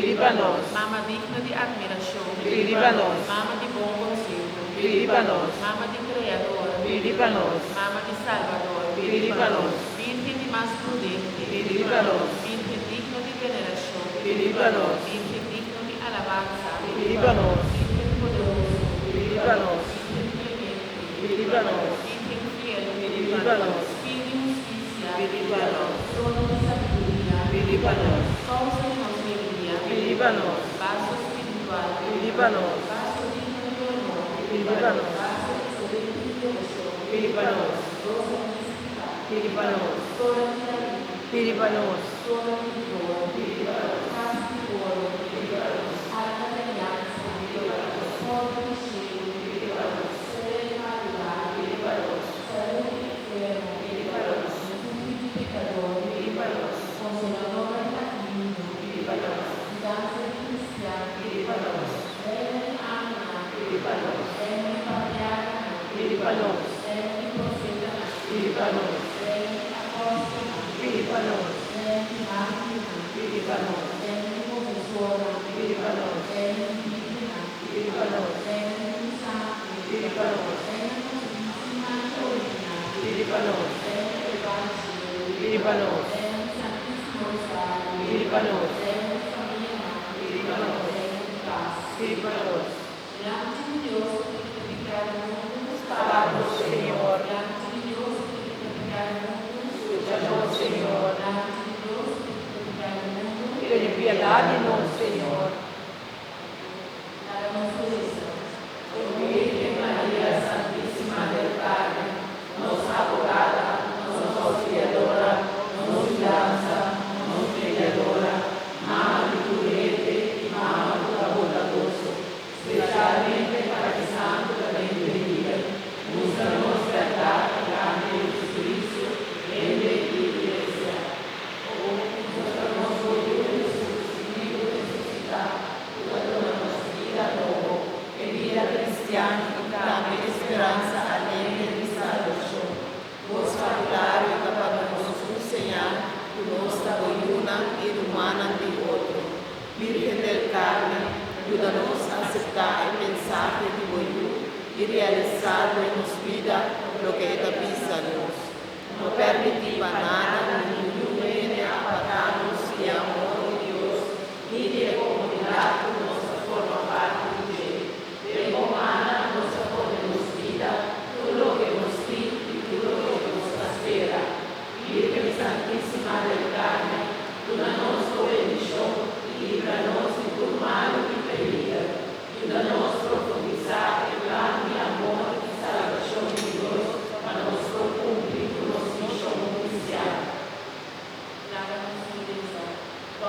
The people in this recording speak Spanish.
Líbanos, Mama digna de admiração, Líbanos, Mama de bom conselho, Líbanos, Mama de Criador, Líbanos, Mama de Salvador, Líbanos, Virgem de mais prudente, Líbanos, Virgem digna de veneração, Líbanos, Virgem digna de alabanza, Líbanos, Virgem poderoso, Líbanos, Virgem clemente, Líbanos, Virgem fiel, Líbanos, Virgem justicia, Líbanos, trono de sabedoria, Líbanos, causa de alegria, Líbanos, vaso espiritual, Líbanos, vaso digno de honor, Líbanos, vaso excelente de devoción, Líbanos, rosa de mística, Líbanos, flora de David, Líbanos, flora de flor, casa de ouro, arca de aliança, porta de cheiro, serena madrugada, saúde enfermo, refúgio de pecador, consolador latino, dança de cristiano, terra de Ana, terra de patriarca, Líbanos, terra de profeta, Líbanos, terra de apóstolo, Líbanos, terra de mártir, Líbanos, terra de confessora, Líbanos, terra de vítima, Líbanos, terra de instante, Líbanos, terra santíssima e original, Líbanos, terra de Evangelho, Líbanos, terra de Santíssimo Rosário, Líbanos, terra de família Líbanos, terra de paz. Líbanos. Delante de Deus que purificar o mundo, Fala-nos, Senhor, delante de Deus que purificar o mundo, escucha-nos, Senhor, delante de Deus que purificar o mundo, e de piedade-nos, Senhor. para a nossa eleição. Virgem Maria Santíssima del Carmen, nos abogada, nos auxiliadora, nos dança, nos mediadora, mama de purete e mama do labor doce, especialmente para que santo também pedia, nos damos verdade, carne de Cristo, en de igreja. Nos damos orgulho, vivo ressuscitar, dando-nos vida nova, e vida cristiana, dame esperança alegre e salvação. Vos fabular e acabamos un señal, nostra una e humana de outro. Virgen del Carmen, ayúdanos a aceptar el mensaje de Boyú y realizar en nos vida lo que ella pisa nos. No permitir nada